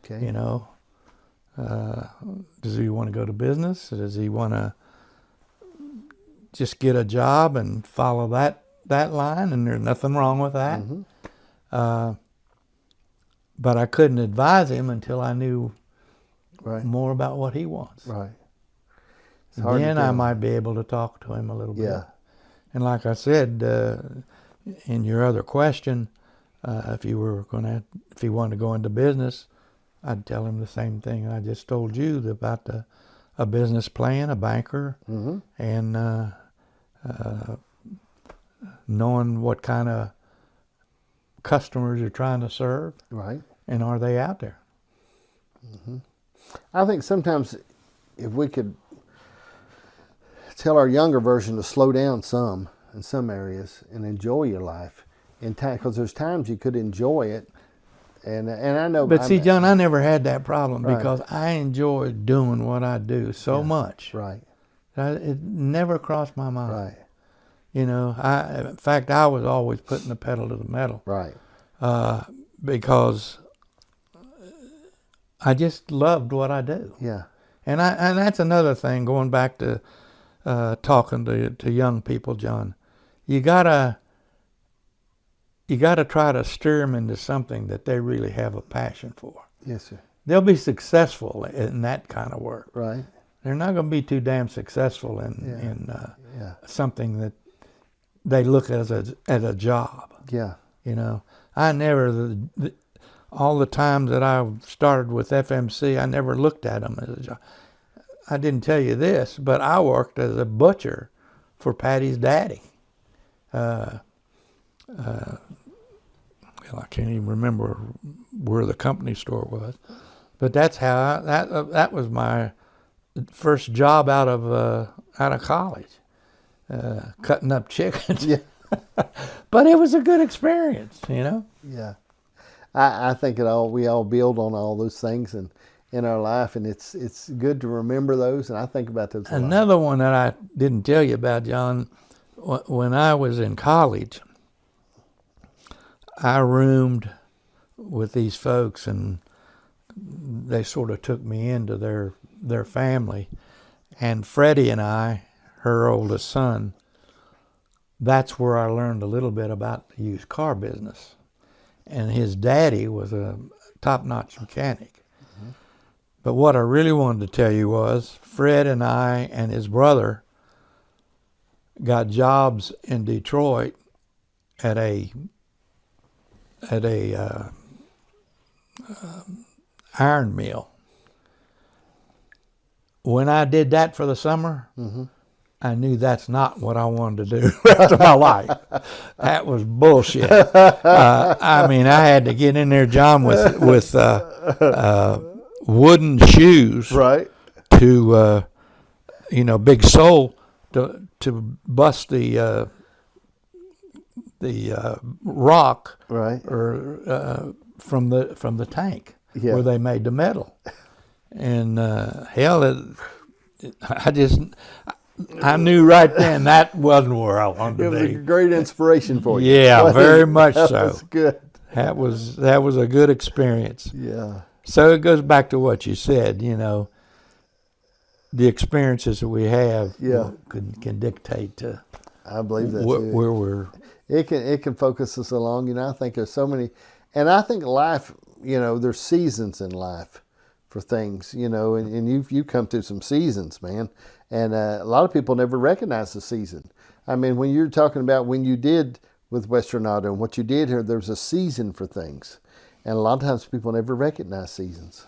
Okay. You know, does he want to go to business? Does he want to just get a job and follow that line? And there's nothing wrong with that. Mm-hmm. But I couldn't advise him until I knew Right. more about what he wants. Right. It's hard to Then I tell. might be able to talk to him a little bit. Yeah. And like I said, in your other question, if he wanted to go into business, I'd tell him the same thing I just told you about a business plan, a banker, Mm-hmm. and knowing what kind of customers you're trying to serve, Right. and are they out there? Mm-hmm. I think sometimes if we could tell our younger version to slow down some in some areas and enjoy your life, because there's times you could enjoy it, and I know. But see, John, I never had that problem Right. because I enjoy doing what I do so much. Right. It never crossed my mind. Right. You know, in fact, I was always putting the pedal to the metal. Right. Because I just loved what I do. Yeah. And that's another thing, going back to talking to young people, John. You gotta try to steer them into something that they really have a passion for. Yes, sir. They'll be successful in that kind of work. Right. They're not going to be too damn successful in Yeah. something that they look at as a job. Yeah. You know, I never, all the times that I started with FMC, I never looked at them as a job. I didn't tell you this, but I worked as a butcher for Patty's daddy. Well, I can't even remember where the company store was, but that's how that was my first job out of college, cutting up chickens. Yeah. But it was a good experience, you know. Yeah. I think we all build on all those things in our life, and it's good to remember those, and I think about those a lot. Another one that I didn't tell you about, John, when I was in college, I roomed with these folks, and they sort of took me into their family. And Freddie and I, her oldest son, that's where I learned a little bit about the used car business. And his daddy was a top-notch mechanic. Mm-hmm. But what I really wanted to tell you was Fred and I and his brother got jobs in Detroit at a iron mill. When I did that for the summer, mm-hmm. I knew that's not what I wanted to do the rest of my life. That was bullshit. I mean, I had to get in there, John, with wooden shoes, right, to big sole to bust the rock, right, or from the tank, yeah, where they made the metal. And I knew right then that wasn't where I wanted to be. It was a great inspiration for you. Yeah, very much so. That was good. That was a good experience. Yeah. So it goes back to what you said, the experiences that we have, can dictate to. I believe that where we're. It can focus us along. I think there's so many, and I think life, there's seasons in life for things, and you've come through some seasons, man. And a lot of people never recognize the season. I mean, when you're talking about when you did with Western Auto and what you did here, there's a season for things. And a lot of times people never recognize seasons.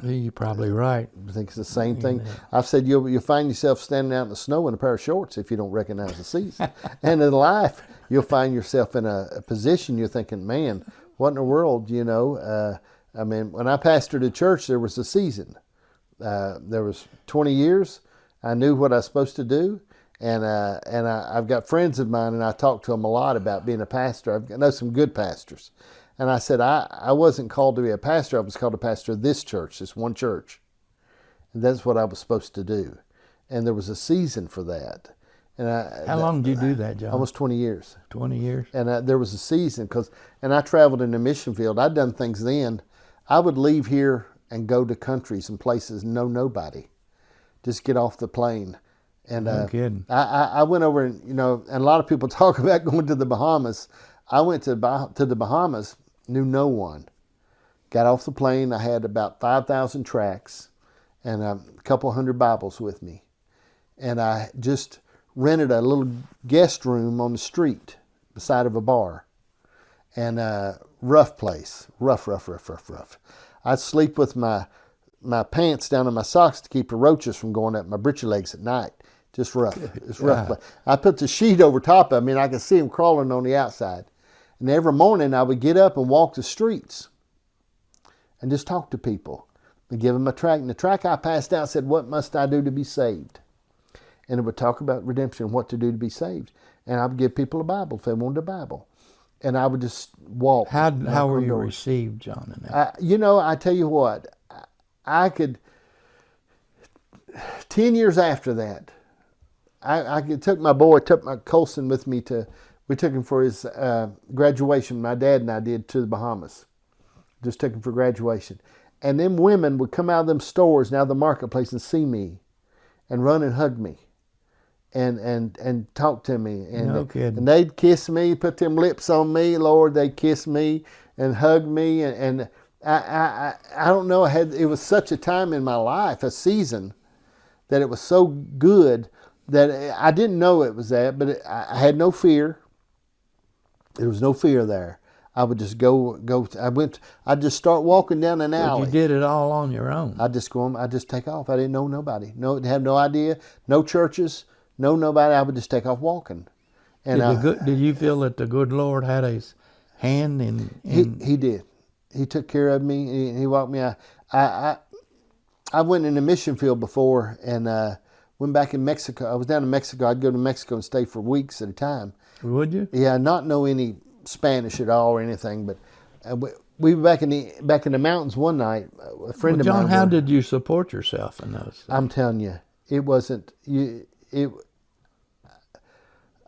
You're probably right. I think it's the same thing. I've said you'll find yourself standing out in the snow in a pair of shorts if you don't recognize the season. And in life, you'll find yourself in a position you're thinking, man, what in the world, I mean, when I pastored a church, there was a season. There was 20 years. I knew what I was supposed to do, and I've got friends of mine, and I talk to them a lot about being a pastor. I know some good pastors, and I said I wasn't called to be a pastor. I was called to pastor this church, this one church, and that's what I was supposed to do. And there was a season for that. And how long did you do that, John? Almost 20 years. 20 years. And there was a season and I traveled in the mission field. I'd done things then I would leave here and go to countries and places, know nobody. Just get off the plane. And No kidding. I went over and, and a lot of people talk about going to the Bahamas. I went to the Bahamas, knew no one. Got off the plane. I had about 5,000 tracts and a couple hundred Bibles with me. And I just rented a little guest room on the street beside of a bar. And rough place, rough. I'd sleep with my pants down in my socks to keep the roaches from going up my britchy legs at night. Just rough. It's rough. Place. I put the sheet over top of me, and I could see them crawling on the outside. And every morning I would get up and walk the streets and just talk to people and give them a tract. And the tract I passed out said, "What must I do to be saved?" And it would talk about redemption, what to do to be saved. And I would give people a Bible if they wanted a Bible. And I would just walk. How were you received, John? In that? I tell you what, I could, 10 years after that, I took my Colson with me we took him for his graduation. My dad and I did to the Bahamas. Just took him for graduation. And them women would come out of them stores and out of the marketplace and see me and run and hug me. And talk to me, and they'd kiss me, put them lips on me. Lord, they'd kiss me and hug me, and I don't know. It was such a time in my life, a season, that it was so good that I didn't know it was that, but I had no fear. There was no fear there. I would just go. I'd just start walking down an alley. But you did it all on your own. I'd just go. I'd just take off. I didn't know nobody. Had no idea. No churches. No, nobody. I would just take off walking. And did you feel that the good Lord had his hand in? He did. He took care of me. He walked me out. I went in the mission field before and went back in Mexico. I was down in Mexico. I'd go to Mexico and stay for weeks at a time. Would you? Yeah, not know any Spanish at all or anything, but we were back in the mountains one night. A friend of mine. John, how did you support yourself in those things? I'm telling you, it wasn't you.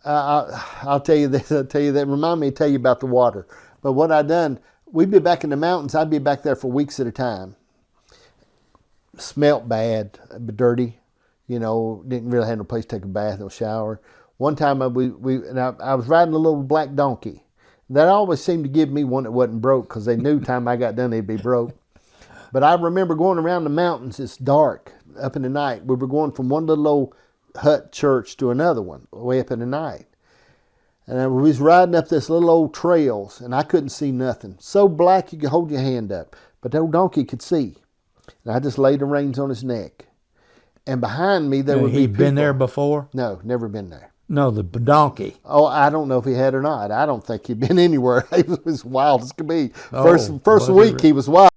I'll tell you this. I'll tell you that. Remind me to tell you about the water. But what I done, we'd be back in the mountains. I'd be back there for weeks at a time. Smelt bad, dirty. Didn't really have no place to take a bath, no shower. One time I was riding a little black donkey. That always seemed to give me one that wasn't broke because they knew time I got done they'd be broke. But I remember going around the mountains. It's dark up in the night. We were going from one little old hut church to another one way up in the night. And we was riding up this little old trails and I couldn't see nothing. So black you could hold your hand up. But the old donkey could see. And I just laid the reins on his neck. And behind me there would be people. He'd been there before? No, never been there. No, the donkey. Oh, I don't know if he had or not. I don't think he'd been anywhere. He was wild as could be. First week he was wild.